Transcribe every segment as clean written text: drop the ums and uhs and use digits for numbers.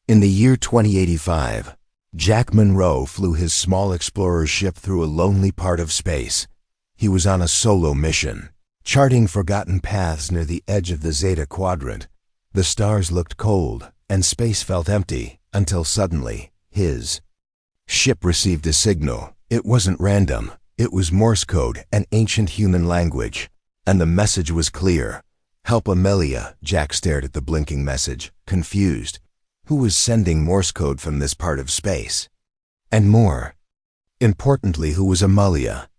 In the year 2085, Jack Monroe flew his small explorer's ship through a lonely part of space. He was on a solo mission, charting forgotten paths near the edge of the Zeta Quadrant. The stars looked cold, and space felt empty, until suddenly, his ship received a signal. It wasn't random. It was Morse code, an ancient human language. And the message was clear. "Help Amelia." Jack stared at the blinking message, confused. Who was sending Morse code from this part of space? And more importantly, who was Amelia?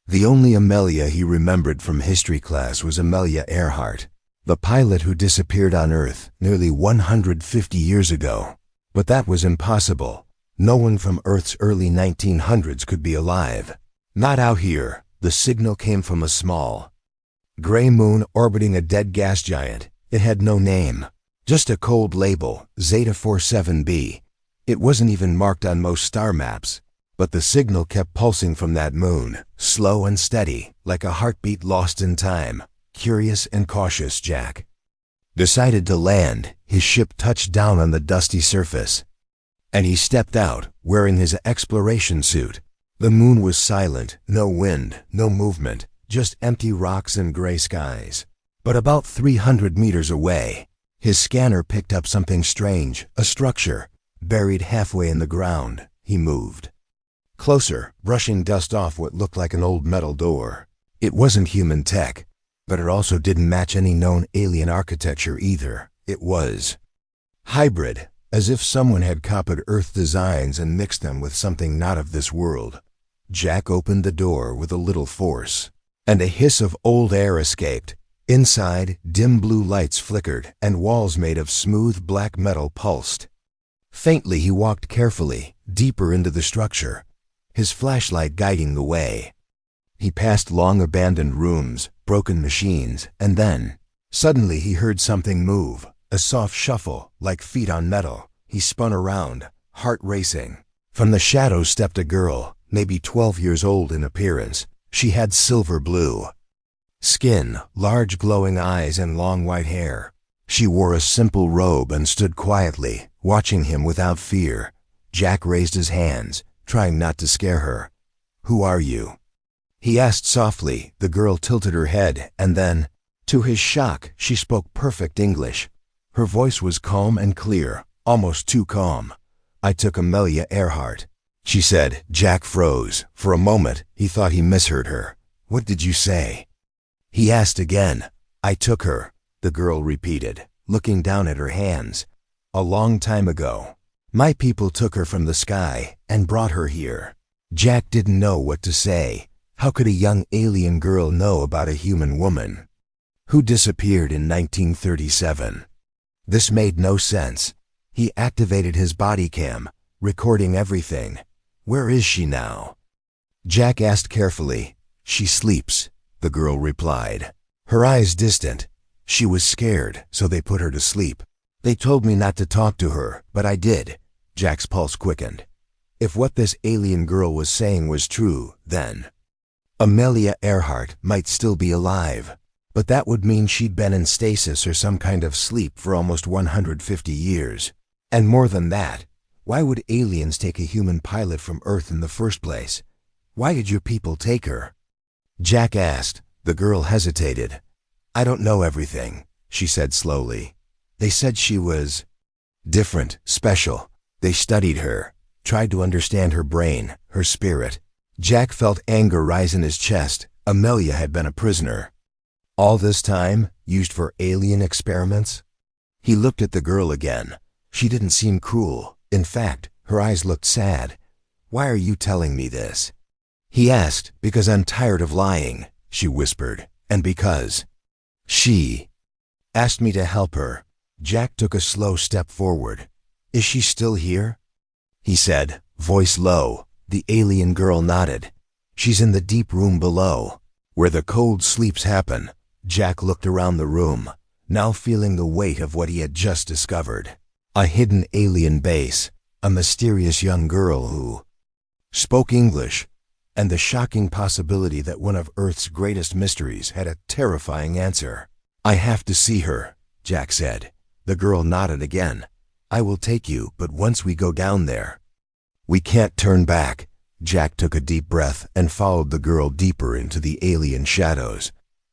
The only Amelia he remembered from history class was Amelia Earhart, the pilot who disappeared on Earth nearly 150 years ago. But that was impossible. No one from Earth's early 1900s could be alive. Not out here. The signal came from a small, gray moon orbiting a dead gas giant. It had no name, just a cold label, Zeta 47b. It wasn't even marked on most star maps. But the signal kept pulsing from that moon, slow and steady, like a heartbeat lost in time. Curious and cautious, Jack decided to land. His ship touched down on the dusty surface, and he stepped out, wearing his exploration suit. The moon was silent, no wind, no movement, just empty rocks and gray skies. But about 300 meters away, his scanner picked up something strange, a structure, buried halfway in the ground. He moved closer, brushing dust off what looked like an old metal door. It wasn't human tech, but it also didn't match any known alien architecture either. It was hybrid, as if someone had copied Earth designs and mixed them with something not of this world. Jack opened the door with a little force, and a hiss of old air escaped. Inside, dim blue lights flickered, and walls made of smooth black metal pulsed. Faintly, he walked carefully, deeper into the structure, his flashlight guiding the way. He passed long abandoned rooms, broken machines, and then, suddenly he heard something move, a soft shuffle, like feet on metal. He spun around, heart racing. From the shadows stepped a girl, maybe 12 years old in appearance. She had silver blue skin, large glowing eyes, and long white hair. She wore a simple robe and stood quietly, watching him without fear. Jack raised his hands, trying not to scare her. "Who are you?" he asked softly. The girl tilted her head, and then, to his shock, she spoke perfect English. Her voice was calm and clear, almost too calm. "I took Amelia Earhart," she said. Jack froze. For a moment, he thought he misheard her. "What did you say?" he asked again. "I took her," the girl repeated, looking down at her hands. "A long time ago. My people took her from the sky and brought her here." Jack didn't know what to say. How could a young alien girl know about a human woman who disappeared in 1937? This made no sense. He activated his body cam, recording everything. "Where is she now?" Jack asked carefully. "She sleeps," the girl replied, her eyes distant. "She was scared, so they put her to sleep. They told me not to talk to her, but I did." Jack's pulse quickened. If what this alien girl was saying was true, then Amelia Earhart might still be alive. But that would mean she'd been in stasis or some kind of sleep for almost 150 years. And more than that, why would aliens take a human pilot from Earth in the first place? Why did your people take her? Jack asked. The girl hesitated. "I don't know everything," she said slowly. "They said she was different, special. They studied her, tried to understand her brain, her spirit." Jack felt anger rise in his chest. Amelia had been a prisoner all this time, used for alien experiments. He looked at the girl again. She didn't seem cruel. In fact, her eyes looked sad. "Why are you telling me this?" he asked. "Because I'm tired of lying," she whispered, "and because she asked me to help her." Jack took a slow step forward. "Is she still here?" he said, voice low. The alien girl nodded. "She's in the deep room below, where the cold sleeps happen." Jack looked around the room, now feeling the weight of what he had just discovered. A hidden alien base, a mysterious young girl who spoke English, and the shocking possibility that one of Earth's greatest mysteries had a terrifying answer. "I have to see her," Jack said. The girl nodded again. I will take you, but once we go down there, we can't turn back. Jack took a deep breath and followed the girl deeper into the alien shadows.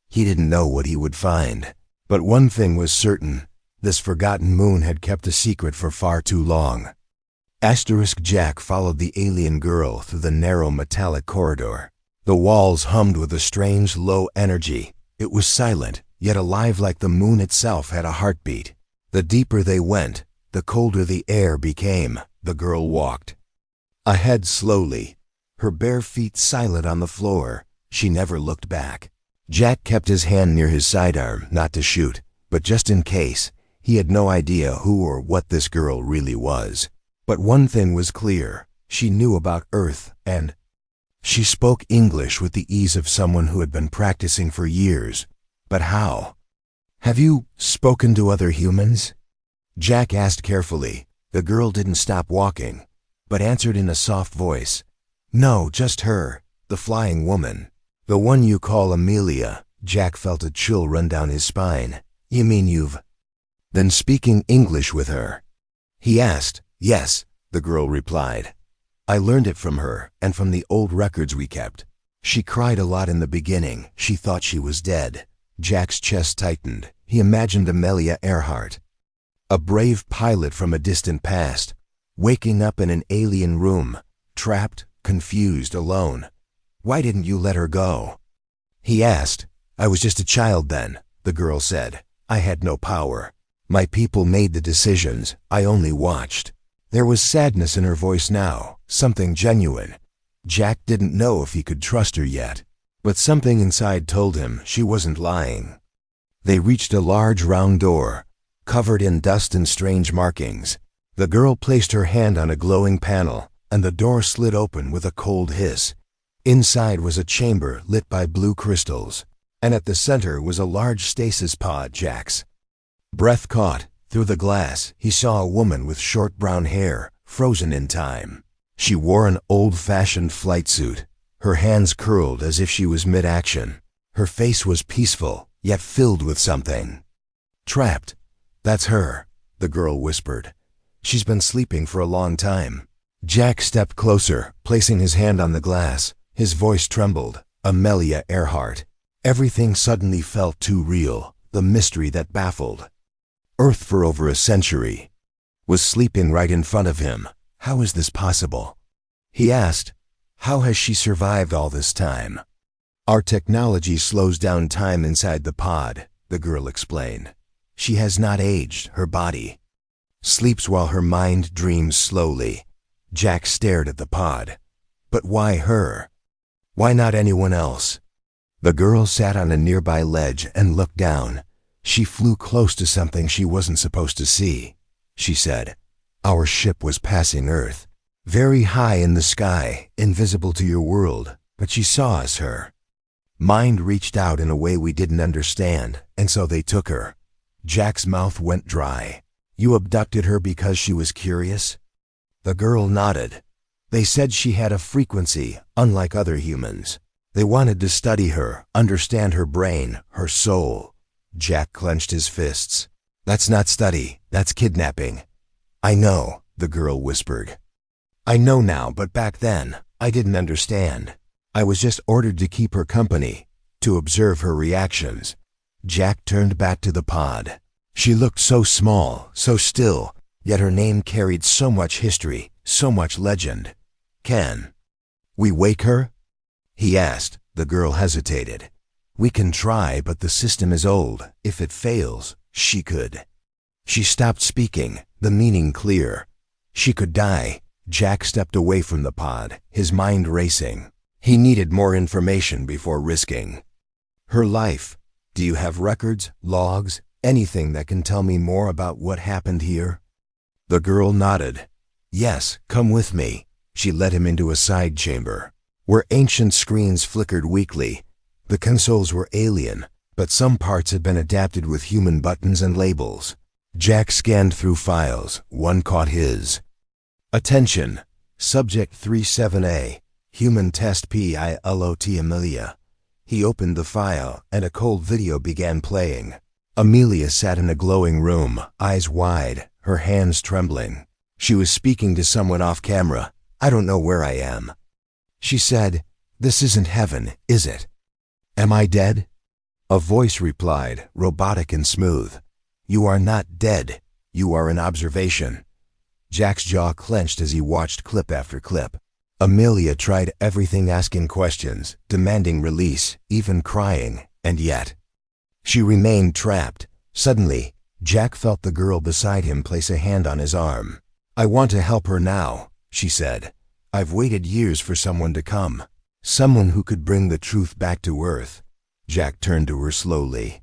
He didn't know what he would find, but one thing was certain. This forgotten moon had kept a secret for far too long. Jack followed the alien girl through the narrow metallic corridor. The walls hummed with a strange, low energy. It was silent, yet alive, like the moon itself had a heartbeat. The deeper they went, the colder the air became. The girl walked ahead slowly, her bare feet silent on the floor. She never looked back. Jack kept his hand near his sidearm, not to shoot, but just in case. He had no idea who or what this girl really was. But one thing was clear. She knew about Earth, and she spoke English with the ease of someone who had been practicing for years. But how? Have you spoken to other humans? Jack asked carefully. The girl didn't stop walking, but answered in a soft voice. No, just her, the flying woman. The one you call Amelia. Jack felt a chill run down his spine. You mean you've been speaking English with her? He asked. Yes, the girl replied. I learned it from her and from the old records we kept. She cried a lot in the beginning. She thought she was dead. Jack's chest tightened. He imagined Amelia Earhart, a brave pilot from a distant past, waking up in an alien room, trapped, confused, alone. Why didn't you let her go? He asked. I was just a child then, the girl said. I had no power. My people made the decisions. I only watched. There was sadness in her voice now, something genuine. Jack didn't know if he could trust her yet, but something inside told him she wasn't lying. They reached a large round door, covered in dust and strange markings. The girl placed her hand on a glowing panel, and the door slid open with a cold hiss. Inside was a chamber lit by blue crystals, and at the center was a large stasis pod. Jack's breath caught. Through the glass, he saw a woman with short brown hair, frozen in time. She wore an old-fashioned flight suit, her hands curled as if she was mid-action. Her face was peaceful, yet filled with something. Trapped. That's her, the girl whispered. She's been sleeping for a long time. Jack stepped closer, placing his hand on the glass. His voice trembled. Amelia Earhart. Everything suddenly felt too real. The mystery that baffled Earth for over a century was sleeping right in front of him. How is this possible? He asked. How has she survived all this time? Our technology slows down time inside the pod, the girl explained. She has not aged. Her body sleeps while her mind dreams slowly. Jack stared at the pod. But why her? Why not anyone else? The girl sat on a nearby ledge and looked down. She flew close to something she wasn't supposed to see. She said, Our ship was passing Earth, very high in the sky, invisible to your world, but she saw us, her mind reached out in a way we didn't understand, and so they took her. Jack's mouth went dry. You abducted her because she was curious? The girl nodded. They said she had a frequency unlike other humans. They wanted to study her, understand her brain, her soul. Jack clenched his fists. That's not study, that's kidnapping. I know, the girl whispered. I know now, but back then, I didn't understand. I was just ordered to keep her company, to observe her reactions. Jack turned back to the pod. She looked so small, so still, yet her name carried so much history, so much legend. Can we wake her? He asked. The girl hesitated. We can try, but the system is old. If it fails, she could. She stopped speaking, the meaning clear. She could die. Jack stepped away from the pod, his mind racing. He needed more information before risking her life. Do you have records, logs, anything that can tell me more about what happened here? The girl nodded. Yes, come with me. She led him into a side chamber, where ancient screens flickered weakly. The consoles were alien, but some parts had been adapted with human buttons and labels. Jack scanned through files. One caught his attention. Subject 37A, Human Test Pilot Amelia. He opened the file, and a cold video began playing. Amelia sat in a glowing room, eyes wide, her hands trembling. She was speaking to someone off camera. "I don't know where I am." She said, "This isn't heaven, is it? Am I dead?" A voice replied, robotic and smooth, "You are not dead. You are in observation." Jack's jaw clenched as he watched clip after clip. Amelia tried everything, asking questions, demanding release, even crying, and yet she remained trapped. Suddenly, Jack felt the girl beside him place a hand on his arm. "I want to help her now," she said. "I've waited years for someone to come. Someone who could bring the truth back to Earth." Jack turned to her slowly.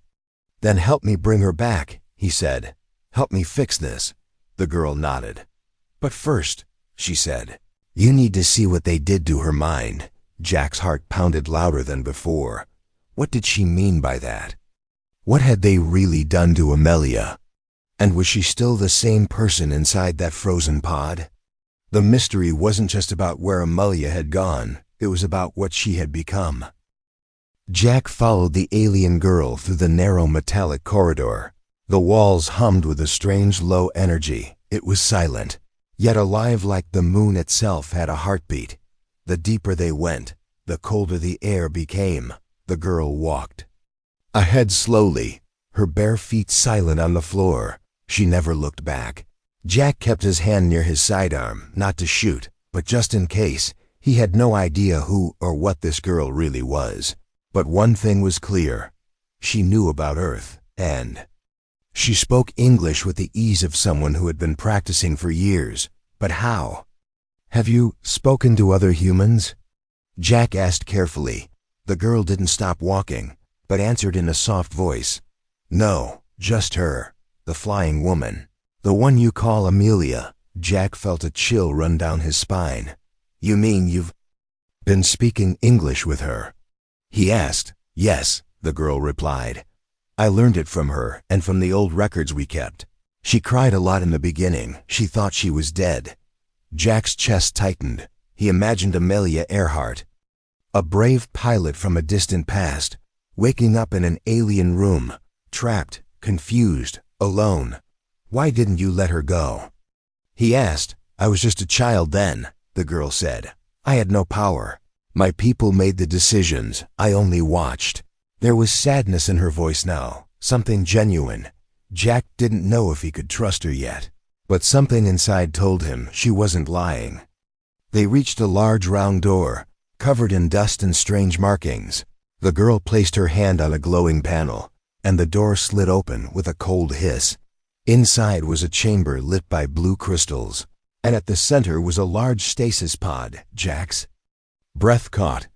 "Then help me bring her back," he said. "Help me fix this." The girl nodded. "But first," she said, "you need to see what they did to her mind." Jack's heart pounded louder than before. What did she mean by that? What had they really done to Amelia? And was she still the same person inside that frozen pod? The mystery wasn't just about where Amelia had gone, it was about what she had become. Jack followed the alien girl through the narrow metallic corridor. The walls hummed with a strange low energy. It was silent, yet alive, like the moon itself had a heartbeat. The deeper they went, the colder the air became. The girl walked ahead slowly, her bare feet silent on the floor. She never looked back. Jack kept his hand near his sidearm, not to shoot, but just in case. He had no idea who or what this girl really was. But one thing was clear. She knew about Earth, and she spoke English with the ease of someone who had been practicing for years. But how? "Have you spoken to other humans?" Jack asked carefully. The girl didn't stop walking, but answered in a soft voice. "No, just her. The flying woman. The one you call Amelia." Jack felt a chill run down his spine. "You mean you've been speaking English with her?" he asked. "Yes," the girl replied. "I learned it from her and from the old records we kept. She cried a lot in the beginning. She thought she was dead." Jack's chest tightened. He imagined Amelia Earhart, a brave pilot from a distant past, waking up in an alien room, trapped, confused, alone. "Why didn't you let her go?" he asked. "I was just a child then," the girl said. "I had no power. My people made the decisions. I only watched." There was sadness in her voice now, something genuine. Jack didn't know if he could trust her yet, but something inside told him she wasn't lying. They reached a large round door, covered in dust and strange markings. The girl placed her hand on a glowing panel, and the door slid open with a cold hiss. Inside was a chamber lit by blue crystals, and at the center was a large stasis pod. Jack's breath caught.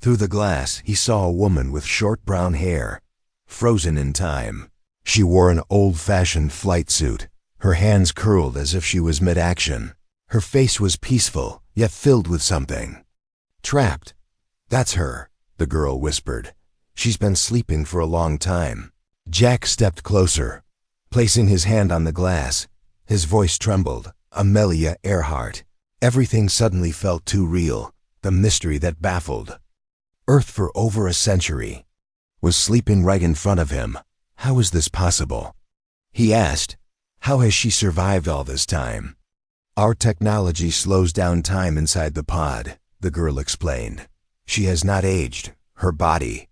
Through the glass, he saw a woman with short brown hair, frozen in time. She wore an old-fashioned flight suit, her hands curled as if she was mid-action. Her face was peaceful, yet filled with something. "Trapped. That's her," the girl whispered. "She's been sleeping for a long time." Jack stepped closer, placing his hand on the glass. His voice trembled. "Amelia Earhart." Everything suddenly felt too real. The mystery that baffled Earth for over a century was sleeping right in front of him. How is this possible? He asked. How has she survived all this time? "Our technology slows down time inside the pod," the girl explained. "She has not aged. Her body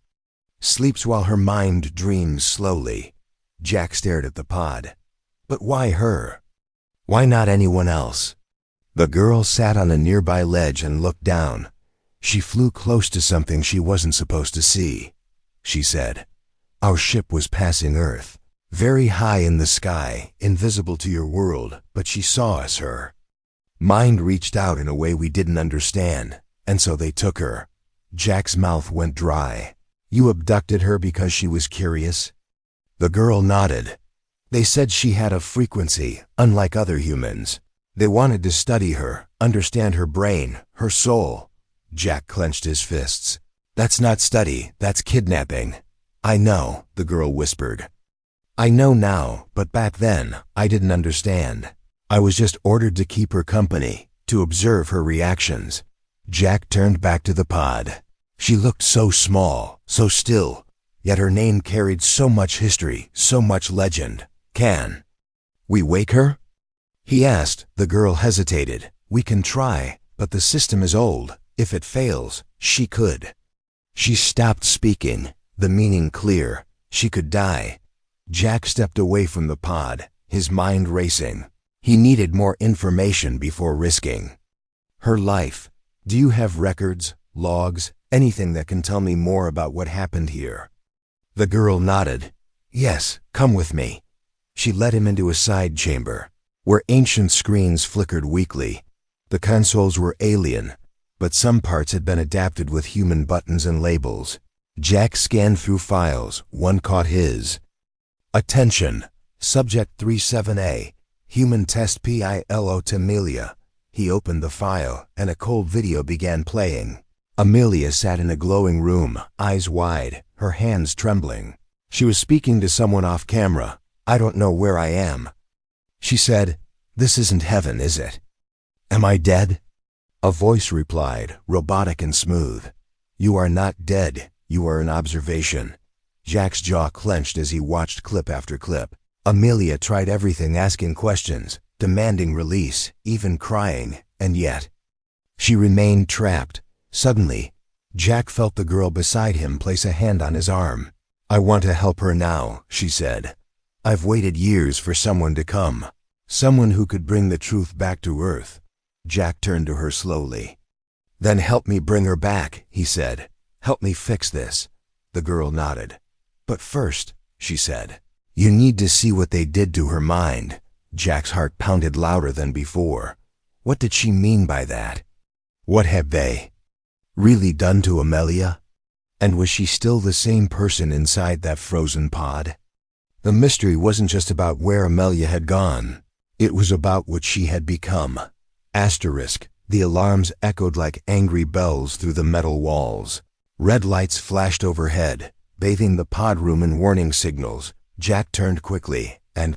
sleeps while her mind dreams slowly." Jack stared at the pod. But why her? Why not anyone else? The girl sat on a nearby ledge and looked down. She flew close to something she wasn't supposed to see. She said, "Our ship was passing Earth, very high in the sky, invisible to your world, but she saw us, her mind reached out in a way we didn't understand, and so they took her." Jack's mouth went dry. "You abducted her because she was curious?" The girl nodded. "They said she had a frequency, unlike other humans. They wanted to study her, understand her brain, her soul." Jack clenched his fists. "That's not study, that's kidnapping." "I know," the girl whispered. "I know now, but back then, I didn't understand. I was just ordered to keep her company, to observe her reactions." Jack turned back to the pod. She looked so small, so still, yet her name carried so much history, so much legend. "Can we wake her?" He asked. The girl hesitated. We can try, but the system is old. If it fails, she could. She stopped speaking, the meaning clear. She could die. Jack stepped away from the pod, his mind racing. He needed more information before risking. Her life. Do you have records, logs, anything that can tell me more about what happened here? The girl nodded. Yes, come with me. She led him into a side chamber, where ancient screens flickered weakly. The consoles were alien, but some parts had been adapted with human buttons and labels. Jack scanned through files. One caught his attention. Subject 37A. Human test pilot Amelia. He opened the file, and a cold video began playing. Amelia sat in a glowing room, eyes wide, her hands trembling. She was speaking to someone off camera. I don't know where I am. She said, This isn't heaven, is it? Am I dead? A voice replied, robotic and smooth. You are not dead. You are an observation. Jack's jaw clenched as he watched clip after clip. Amelia tried everything, asking questions, demanding release, even crying, and yet she remained trapped. Suddenly, Jack felt the girl beside him place a hand on his arm. I want to help her now, she said. I've waited years for someone to come. Someone who could bring the truth back to Earth. Jack turned to her slowly. Then help me bring her back, he said. Help me fix this. The girl nodded. But first, she said, you need to see what they did to her mind. Jack's heart pounded louder than before. What did she mean by that? What had they really done to Amelia? And was she still the same person inside that frozen pod? The mystery wasn't just about where Amelia had gone. It was about what she had become. Asterisk. The alarms echoed like angry bells through the metal walls. Red lights flashed overhead, bathing the pod room in warning signals. Jack turned quickly and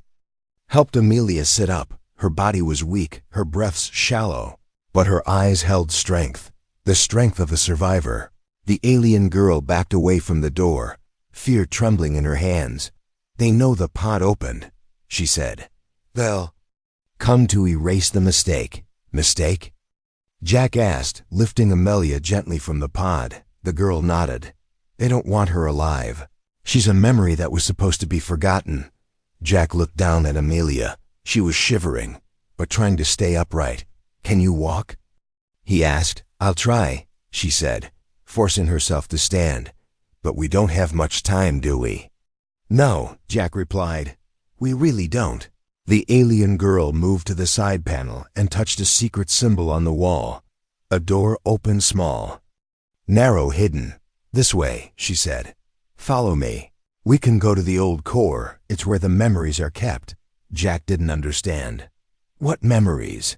helped Amelia sit up. Her body was weak, her breaths shallow, but her eyes held strength, the strength of a survivor. The alien girl backed away from the door, fear trembling in her hands. They know the pod opened, she said. They'll come to erase the mistake. Mistake? Jack asked, lifting Amelia gently from the pod. The girl nodded. They don't want her alive. She's a memory that was supposed to be forgotten. Jack looked down at Amelia. She was shivering, but trying to stay upright. Can you walk? He asked. I'll try, she said, forcing herself to stand. But we don't have much time, do we? No, Jack replied. We really don't. The alien girl moved to the side panel and touched a secret symbol on the wall. A door opened small. Narrow, hidden. This way, she said. Follow me. We can go to the old core. It's where the memories are kept. Jack didn't understand. What memories?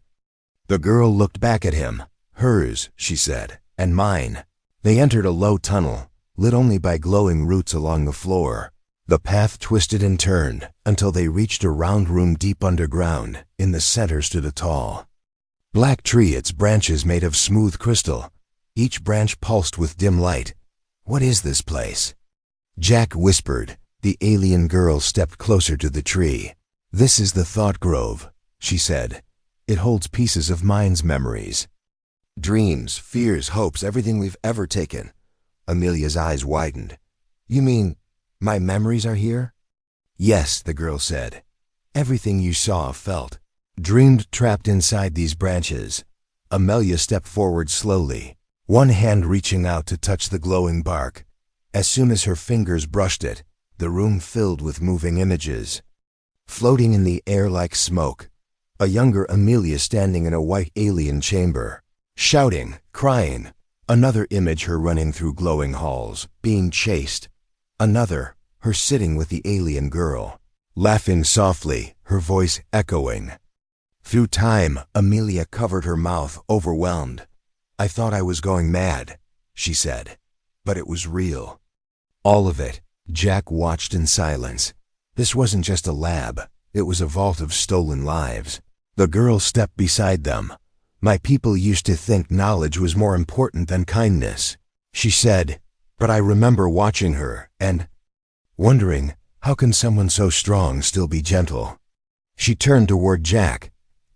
The girl looked back at him. Hers, she said, and mine. They entered a low tunnel, lit only by glowing roots along the floor. The path twisted and turned until they reached a round room deep underground. In the center stood a tall black tree, its branches made of smooth crystal. Each branch pulsed with dim light. What is this place? Jack whispered. The alien girl stepped closer to the tree. This is the Thought Grove, she said. It holds pieces of mind's memories. Dreams, fears, hopes, everything we've ever taken. Amelia's eyes widened. You mean my memories are here? Yes, the girl said. Everything you saw, felt, dreamed, trapped inside these branches. Amelia stepped forward slowly, one hand reaching out to touch the glowing bark. As soon as her fingers brushed it, the room filled with moving images. Floating in the air like smoke, a younger Amelia standing in a white alien chamber, shouting, crying. Another image, her running through glowing halls, being chased. Another, her sitting with the alien girl, laughing softly, her voice echoing. Through time, Amelia covered her mouth, overwhelmed. I thought I was going mad, she said, but it was real. All of it. Jack watched in silence. This wasn't just a lab, it was a vault of stolen lives. The girl stepped beside them. My people used to think knowledge was more important than kindness, she said, but I remember watching her and wondering, how can someone so strong still be gentle? She turned toward Jack.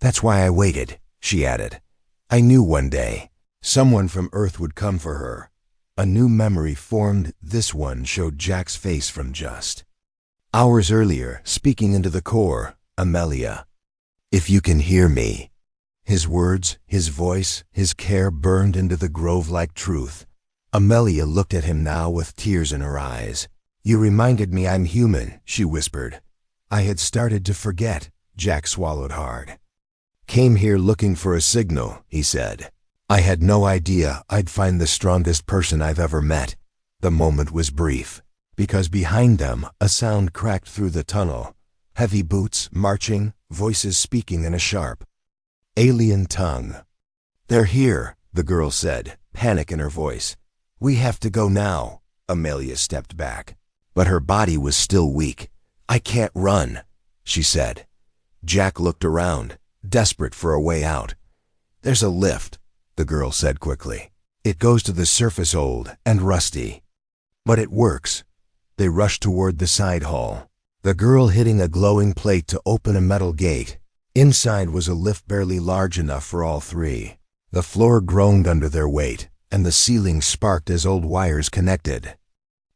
That's why I waited, she added. I knew one day someone from Earth would come for her. A new memory formed. This one showed Jack's face from just hours earlier, speaking into the core. Amelia. If you can hear me. His words, his voice, his care burned into the grove-like truth. Amelia looked at him now with tears in her eyes. You reminded me I'm human, she whispered. I had started to forget. Jack swallowed hard. Came here looking for a signal, he said. I had no idea I'd find the strongest person I've ever met. The moment was brief, because behind them a sound cracked through the tunnel. Heavy boots, marching, voices speaking in a sharp, alien tongue. They're here, the girl said, panic in her voice. We have to go now. Amelia stepped back, but her body was still weak. I can't run, she said. Jack looked around, desperate for a way out. There's a lift, the girl said quickly. It goes to the surface, old and rusty, but it works. They rushed toward the side hall, the girl hitting a glowing plate to open a metal gate. Inside was a lift barely large enough for all three. The floor groaned under their weight, and the ceiling sparked as old wires connected.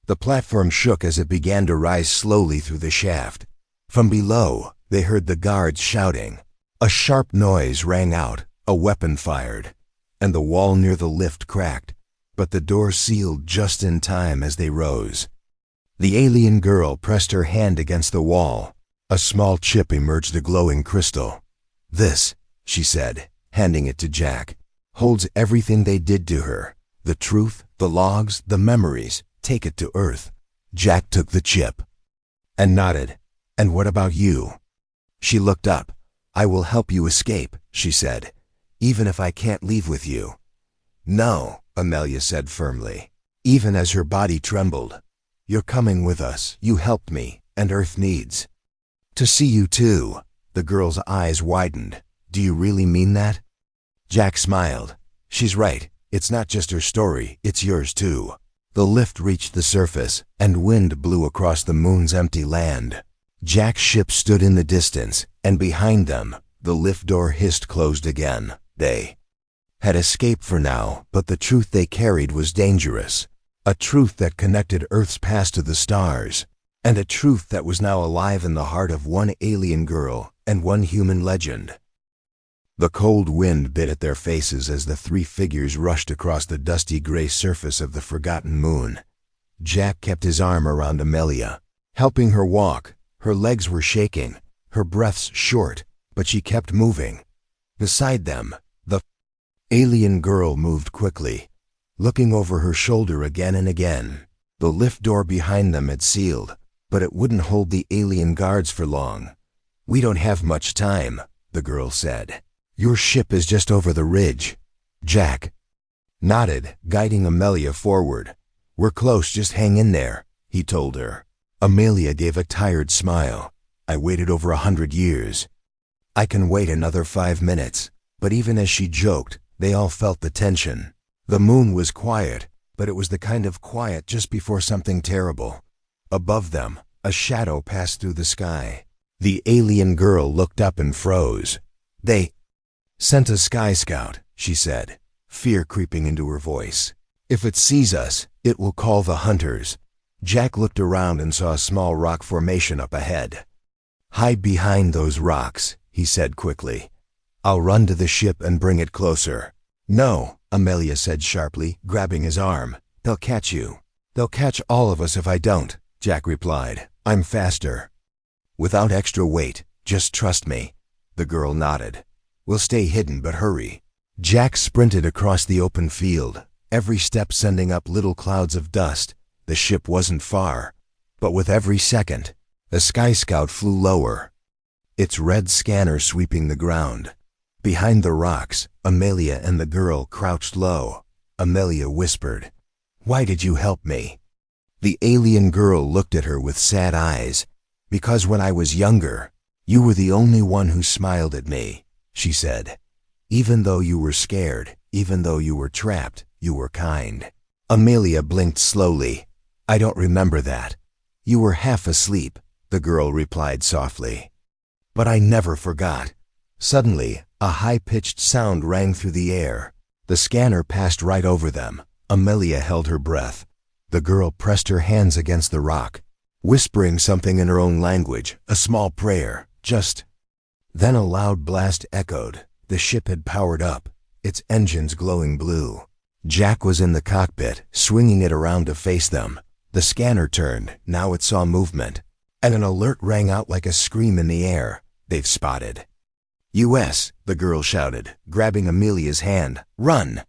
The platform shook as it began to rise slowly through the shaft. From below, they heard the guards shouting. A sharp noise rang out, a weapon fired, and the wall near the lift cracked, but the door sealed just in time as they rose. The alien girl pressed her hand against the wall. A small chip emerged, a glowing crystal. This, she said, handing it to Jack, holds everything they did to her. The truth, the logs, the memories. Take it to Earth. Jack took the chip and nodded. And what about you? She looked up. I will help you escape, she said, even if I can't leave with you. No, Amelia said firmly, even as her body trembled. You're coming with us. You helped me, and Earth needs to see you too. The girl's eyes widened. Do you really mean that? Jack smiled. She's right. It's not just her story, it's yours too. The lift reached the surface, and wind blew across the moon's empty land. Jack's ship stood in the distance, and behind them, the lift door hissed closed again. They had escaped for now, but the truth they carried was dangerous. A truth that connected Earth's past to the stars, and a truth that was now alive in the heart of one alien girl and one human legend. The cold wind bit at their faces as the three figures rushed across the dusty gray surface of the forgotten moon. Jack kept his arm around Amelia, helping her walk. Her legs were shaking, her breaths short, but she kept moving. Beside them, the alien girl moved quickly, looking over her shoulder again and again. The lift door behind them had sealed, but it wouldn't hold the alien guards for long. We don't have much time, the girl said. Your ship is just over the ridge. Jack nodded, guiding Amelia forward. We're close, just hang in there, he told her. Amelia gave a tired smile. I waited over 100 years. I can wait another 5 minutes. But even as she joked, they all felt the tension. The moon was quiet, but it was the kind of quiet just before something terrible. Above them, a shadow passed through the sky. The alien girl looked up and froze. They sent a sky scout, she said, fear creeping into her voice. If it sees us, it will call the hunters. Jack looked around and saw a small rock formation up ahead. Hide behind those rocks, he said quickly. I'll run to the ship and bring it closer. No, Amelia said sharply, grabbing his arm. They'll catch you. They'll catch all of us if I don't, Jack replied. I'm faster. Without extra weight, just trust me. The girl nodded. We'll stay hidden, but hurry. Jack sprinted across the open field, every step sending up little clouds of dust. The ship wasn't far, but with every second, a sky scout flew lower, its red scanner sweeping the ground. Behind the rocks, Amelia and the girl crouched low. Amelia whispered, "Why did you help me?" The alien girl looked at her with sad eyes. "Because when I was younger, you were the only one who smiled at me," she said. "Even though you were scared, even though you were trapped, you were kind." Amelia blinked slowly. "I don't remember that. You were half asleep," the girl replied softly. "But I never forgot. Suddenly, a high-pitched sound rang through the air. The scanner passed right over them. Amelia held her breath. The girl pressed her hands against the rock, whispering something in her own language, a small prayer, just. Then a loud blast echoed. The ship had powered up, its engines glowing blue. Jack was in the cockpit, swinging it around to face them. The scanner turned, now it saw movement, and an alert rang out like a scream in the air. They've spotted. US, the girl shouted, grabbing Amelia's hand. Run!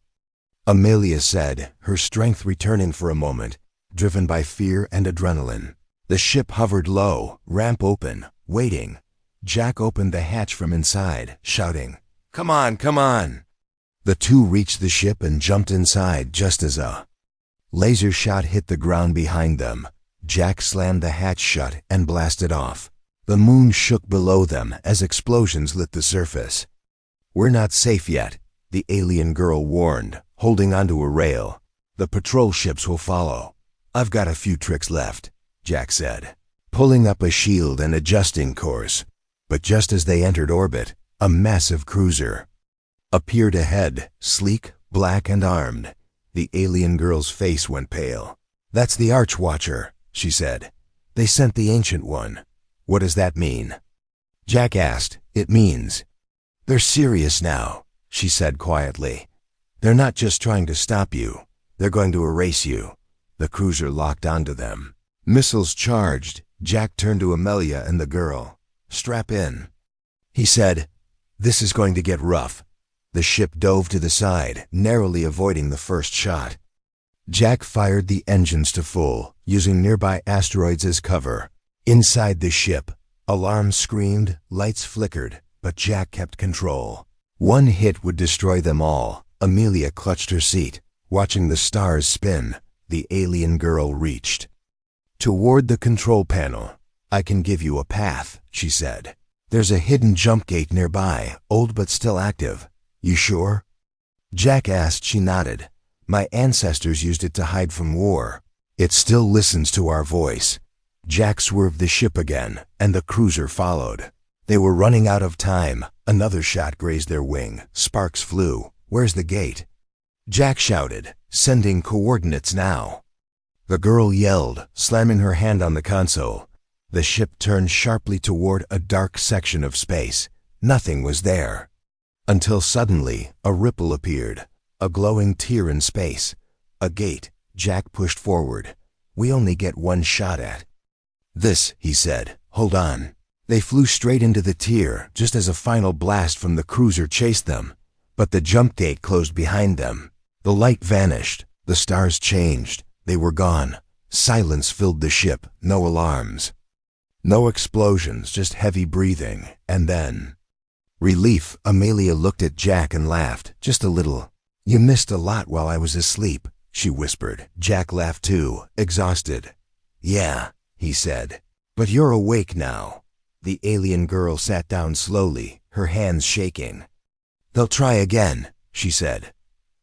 Amelia said, her strength returning for a moment, driven by fear and adrenaline. The ship hovered low, ramp open, waiting. Jack opened the hatch from inside, shouting, "Come on, come on!" The two reached the ship and jumped inside just as a laser shot hit the ground behind them. Jack slammed the hatch shut and blasted off. The moon shook below them as explosions lit the surface. "We're not safe yet," the alien girl warned, holding onto a rail. "The patrol ships will follow." "I've got a few tricks left," Jack said, pulling up a shield and adjusting course. But just as they entered orbit, a massive cruiser appeared ahead, sleek, black, and armed. The alien girl's face went pale. "That's the Archwatcher," she said. "They sent the Ancient One." "What does that mean?" Jack asked. "It means they're serious now," she said quietly. "They're not just trying to stop you. They're going to erase you." The cruiser locked onto them. Missiles charged. Jack turned to Amelia and the girl. "Strap in," he said. "This is going to get rough." The ship dove to the side, narrowly avoiding the first shot. Jack fired the engines to full, using nearby asteroids as cover. Inside the ship, alarms screamed, lights flickered, but Jack kept control. One hit would destroy them all. Amelia clutched her seat, watching the stars spin. The alien girl reached toward the control panel. "I can give you a path," she said. "There's a hidden jump gate nearby, old but still active. You sure?" Jack asked. She nodded. "My ancestors used it to hide from war. It still listens to our voice." Jack swerved the ship again, and the cruiser followed. They were running out of time. Another shot grazed their wing. Sparks flew. "Where's the gate?" Jack shouted, "Sending coordinates now." The girl yelled, slamming her hand on the console. The ship turned sharply toward a dark section of space. Nothing was there. Until suddenly, a ripple appeared, a glowing tear in space. "A gate," Jack pushed forward. "We only get one shot at this," he said. "Hold on." They flew straight into the tear, just as a final blast from the cruiser chased them. But the jump gate closed behind them. The light vanished. The stars changed. They were gone. Silence filled the ship. No alarms. No explosions, just heavy breathing. And then relief. Amelia looked at Jack and laughed, just a little. "You missed a lot while I was asleep," she whispered. Jack laughed too, exhausted. "Yeah," he said. "But you're awake now." The alien girl sat down slowly, her hands shaking. "They'll try again," she said.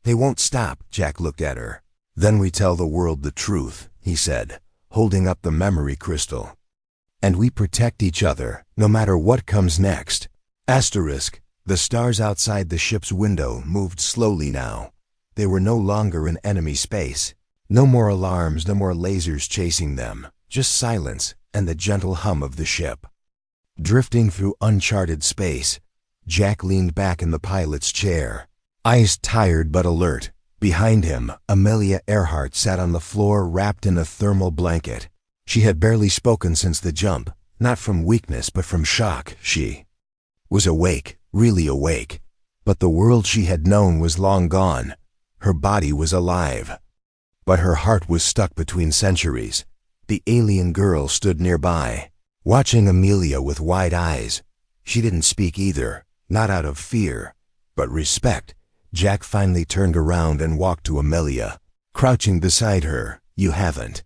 "They won't stop." Jack looked at her. "Then we tell the world the truth," he said, holding up the memory crystal. "And we protect each other, no matter what comes next." Asterisk. The stars outside the ship's window moved slowly now. They were no longer in enemy space. No more alarms, no more lasers chasing them. Just silence and the gentle hum of the ship. Drifting through uncharted space, Jack leaned back in the pilot's chair, eyes tired but alert. Behind him, Amelia Earhart sat on the floor wrapped in a thermal blanket. She had barely spoken since the jump, not from weakness but from shock. She was awake, really awake. But the world she had known was long gone. Her body was alive, but her heart was stuck between centuries. The alien girl stood nearby, watching Amelia with wide eyes. She didn't speak either, not out of fear, but respect. Jack finally turned around and walked to Amelia, crouching beside her. "You haven't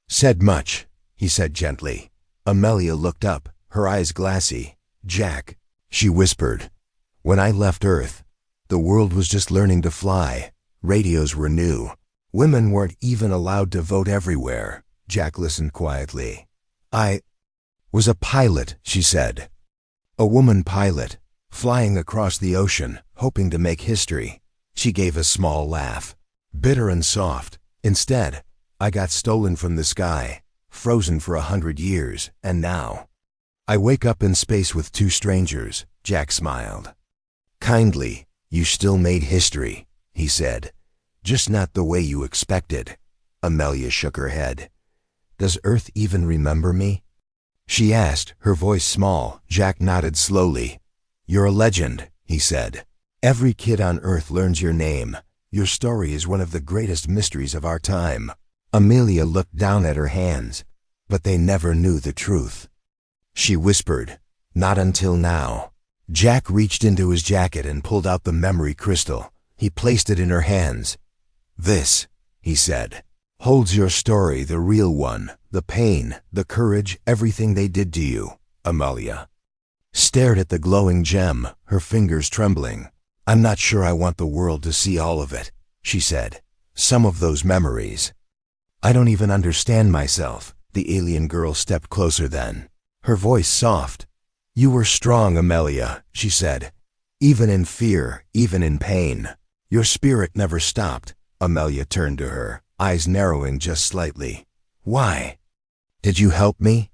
said much," he said gently. Amelia looked up, her eyes glassy. "Jack," she whispered, "when I left Earth, the world was just learning to fly. Radios were new. Women weren't even allowed to vote everywhere." Jack listened quietly. "I was a pilot," she said. "A woman pilot. flying across the ocean, hoping to make history. She gave a small laugh, bitter and soft. Instead, I got stolen from the sky, frozen for 100 years, and now I wake up in space with two strangers. Jack smiled. Kindly, you still made history, he said. Just not the way you expected. Amelia shook her head. Does Earth even remember me? She asked, her voice small. Jack nodded slowly. You're a legend, he said. Every kid on Earth learns your name. Your story is one of the greatest mysteries of our time. Amelia looked down at her hands, but they never knew the truth. She whispered, not until now. Jack reached into his jacket and pulled out the memory crystal. He placed it in her hands. This, he said, holds your story, the real one, the pain, the courage, everything they did to you. Amelia stared at the glowing gem, her fingers trembling. I'm not sure I want the world to see all of it, she said. Some of those memories. I don't even understand myself. The alien girl stepped closer then, her voice soft. You were strong, Amelia, she said. Even in fear, even in pain. Your spirit never stopped. Amelia turned to her, eyes narrowing just slightly. Why? Did you help me?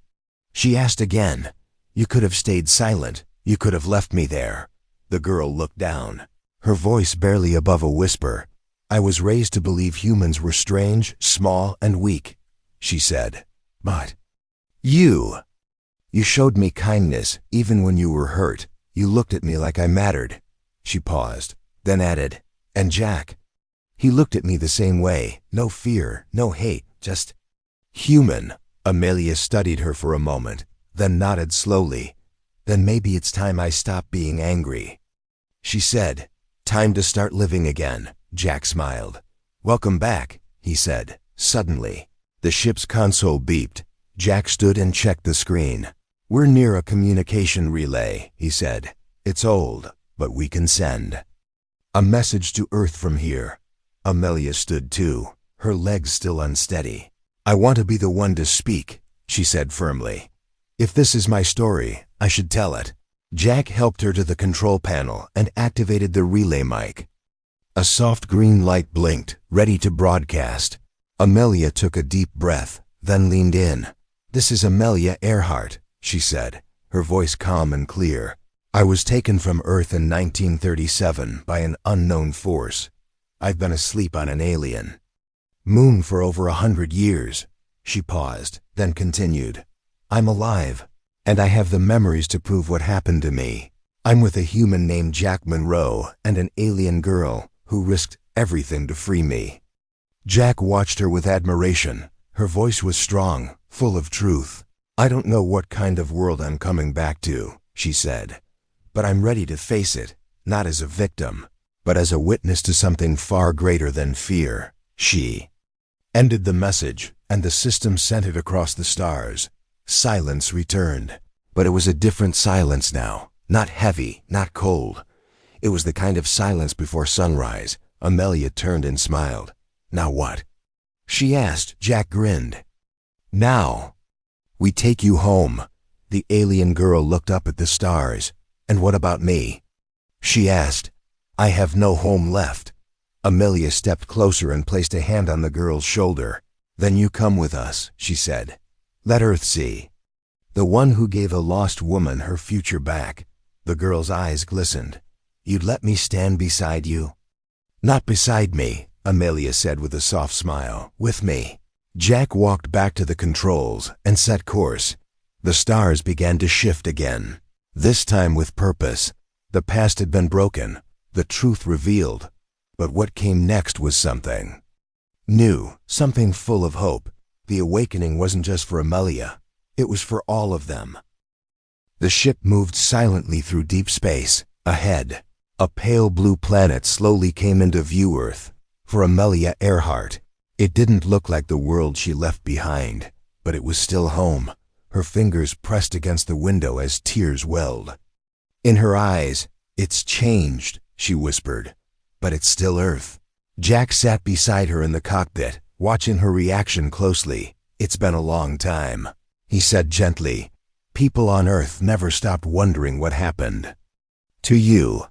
She asked again. You could have stayed silent. You could have left me there. The girl looked down, her voice barely above a whisper. I was raised to believe humans were strange, small, and weak, she said. But you showed me kindness, even when you were hurt. You looked at me like I mattered. She paused, then added, and Jack. He looked at me the same way. No fear, no hate, just human. Amelia studied her for a moment, then nodded slowly. Then maybe it's time I stop being angry, she said. Time to start living again. Jack smiled. Welcome back, he said. Suddenly, the ship's console beeped. Jack stood and checked the screen. We're near a communication relay, he said. It's old, but we can send a message to Earth from here. Amelia stood too, her legs still unsteady. I want to be the one to speak, she said firmly. If this is my story, I should tell it. Jack helped her to the control panel and activated the relay mic. A soft green light blinked, ready to broadcast. Amelia took a deep breath, then leaned in. This is Amelia Earhart, she said, her voice calm and clear. I was taken from Earth in 1937 by an unknown force. I've been asleep on an alien moon for over 100 years. She paused, then continued. I'm alive, and I have the memories to prove what happened to me. I'm with a human named Jack Monroe and an alien girl who risked everything to free me. Jack watched her with admiration. Her voice was strong, full of truth. I don't know what kind of world I'm coming back to, she said, but I'm ready to face it, not as a victim, but as a witness to something far greater than fear. She ended the message, and the system sent it across the stars. Silence returned, but it was a different silence now, not heavy, not cold. It was the kind of silence before sunrise. Amelia turned and smiled. Now what? She asked. Jack grinned. Now, we take you home. The alien girl looked up at the stars. And what about me? She asked. I have no home left. Amelia stepped closer and placed a hand on the girl's shoulder. Then you come with us, she said. Let Earth see. The one who gave a lost woman her future back. The girl's eyes glistened. You'd let me stand beside you? Not beside me, Amelia said with a soft smile. With me. Jack walked back to the controls and set course. The stars began to shift again. This time with purpose. The past had been broken, the truth revealed. But what came next was something new, something full of hope. The awakening wasn't just for Amelia, it was for all of them. The ship moved silently through deep space. Ahead, a pale blue planet slowly came into view. Earth. For Amelia Earhart, it didn't look like the world she left behind, but it was still home. Her fingers pressed against the window as tears welled. In her eyes, it's changed, she whispered, but it's still Earth. Jack sat beside her in the cockpit, watching her reaction closely. It's been a long time, he said gently. People on Earth never stopped wondering what happened. To you."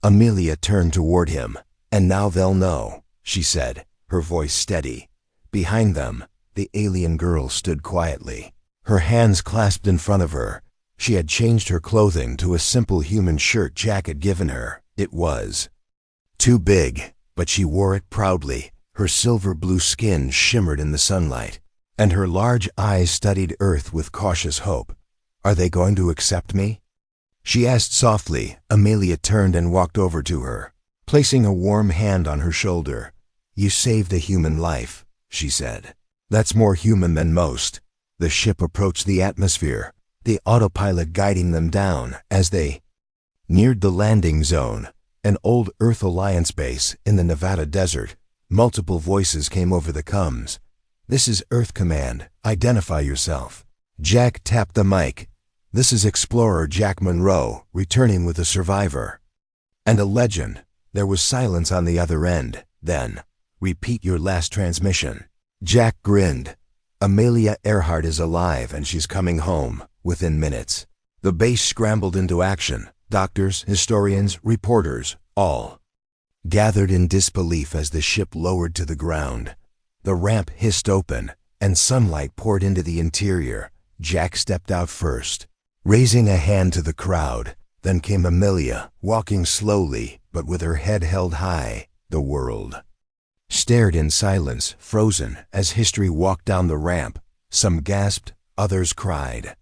Amelia turned toward him. "And now they'll know," she said, her voice steady. Behind them, the alien girl stood quietly, her hands clasped in front of her. She had changed her clothing to a simple human shirt Jack had given her. It was too big, but she wore it proudly. Her silver blue skin shimmered in the sunlight, and her large eyes studied Earth with cautious hope. "Are they going to accept me?" she asked softly. Amelia turned and walked over to her, placing a warm hand on her shoulder. "You saved a human life," she said. "That's more human than most." The ship approached the atmosphere, the autopilot guiding them down. As they neared the landing zone, an old Earth Alliance base in the Nevada desert, multiple voices came over the comms. "This is Earth Command. Identify yourself." Jack tapped the mic. "This is Explorer Jack Monroe, returning with a survivor." And a legend. There was silence on the other end. Then, "Repeat your last transmission." Jack grinned. "Amelia Earhart is alive and she's coming home within minutes." The base scrambled into action. Doctors, historians, reporters, all gathered in disbelief as the ship lowered to the ground. The ramp hissed open, and sunlight poured into the interior. Jack stepped out first, raising a hand to the crowd. Then came Amelia, walking slowly, but with her head held high. The world stared in silence, frozen, as history walked down the ramp. Some gasped, others cried,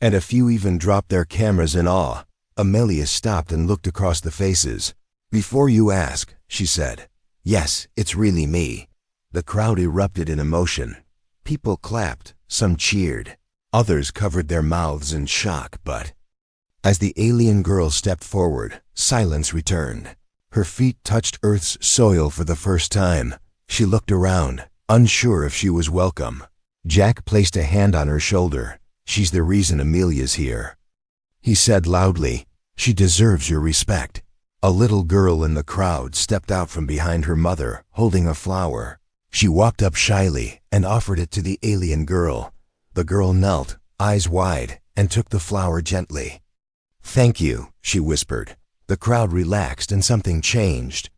and a few even dropped their cameras in awe. Amelia stopped and looked across the faces. "Before you ask," she said, "yes, it's really me." The crowd erupted in emotion. People clapped, some cheered, others covered their mouths in shock. But as the alien girl stepped forward, silence returned. Her feet touched Earth's soil for the first time. She looked around, unsure if she was welcome. Jack placed a hand on her shoulder. "She's the reason Amelia's here," he said loudly. "She deserves your respect." A little girl in the crowd stepped out from behind her mother, holding a flower. She walked up shyly and offered it to the alien girl. The girl knelt, eyes wide, and took the flower gently. "Thank you," she whispered. The crowd relaxed and something changed.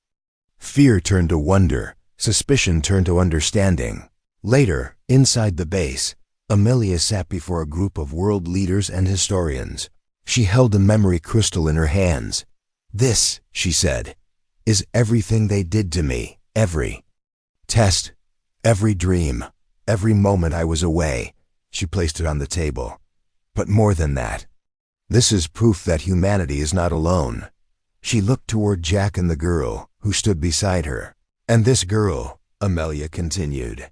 Fear turned to wonder, suspicion turned to understanding. Later, inside the base, Amelia sat before a group of world leaders and historians. She held a memory crystal in her hands. "This," she said, "is everything they did to me, every test, every dream, every moment I was away." She placed it on the table. "But more than that, this is proof that humanity is not alone." She looked toward Jack and the girl, who stood beside her. "And this girl," Amelia continued,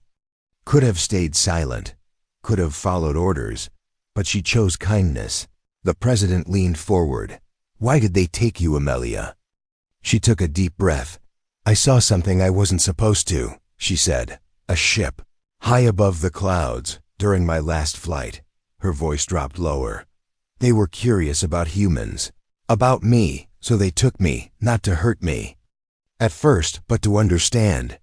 "could have stayed silent, could have followed orders, but she chose kindness." The president leaned forward. "Why did they take you, Amelia?" She took a deep breath. "I saw something I wasn't supposed to," she said. "A ship, high above the clouds, during my last flight." Her voice dropped lower. "They were curious about humans, about me, so they took me, not to hurt me at first, but to understand.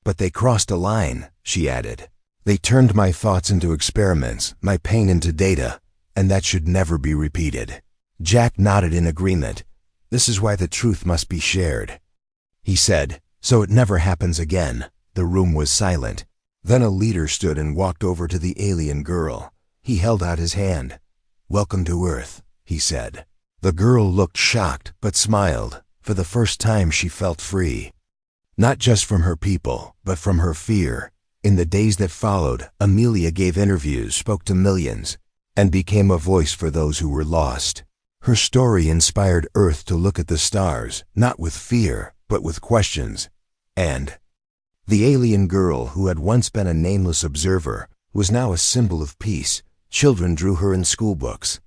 But they crossed a line," she added. "They turned my thoughts into experiments, my pain into data, and that should never be repeated." Jack nodded in agreement. "This is why the truth must be shared," he said, "so it never happens again." The room was silent. Then a leader stood and walked over to the alien girl. He held out his hand. "Welcome to Earth," he said. The girl looked shocked, but smiled. For the first time she felt free. Not just from her people, but from her fear. In the days that followed, Amelia gave interviews, spoke to millions, and became a voice for those who were lost. Her story inspired Earth to look at the stars, not with fear, but with questions. And the alien girl, who had once been a nameless observer, was now a symbol of peace. Children drew her in school books,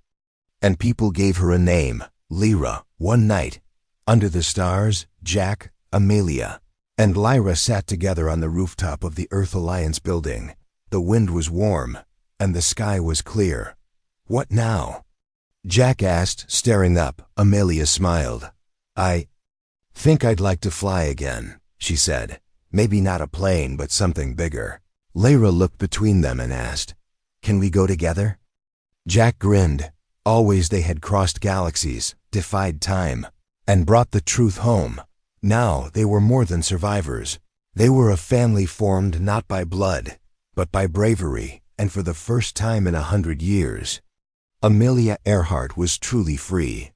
and people gave her a name, Lyra. One night, under the stars, Jack, Amelia, and Lyra sat together on the rooftop of the Earth Alliance building. The wind was warm, and the sky was clear. "What now?" Jack asked, staring up. Amelia smiled. "I think I'd like to fly again," she said. "Maybe not a plane, but something bigger." Lyra looked between them and asked, "Can we go together?" Jack grinned. Always they had crossed galaxies, defied time and brought the truth home. Now they were more than survivors. They were a family formed not by blood, but by bravery, and for the first time in 100 years, Amelia Earhart was truly free.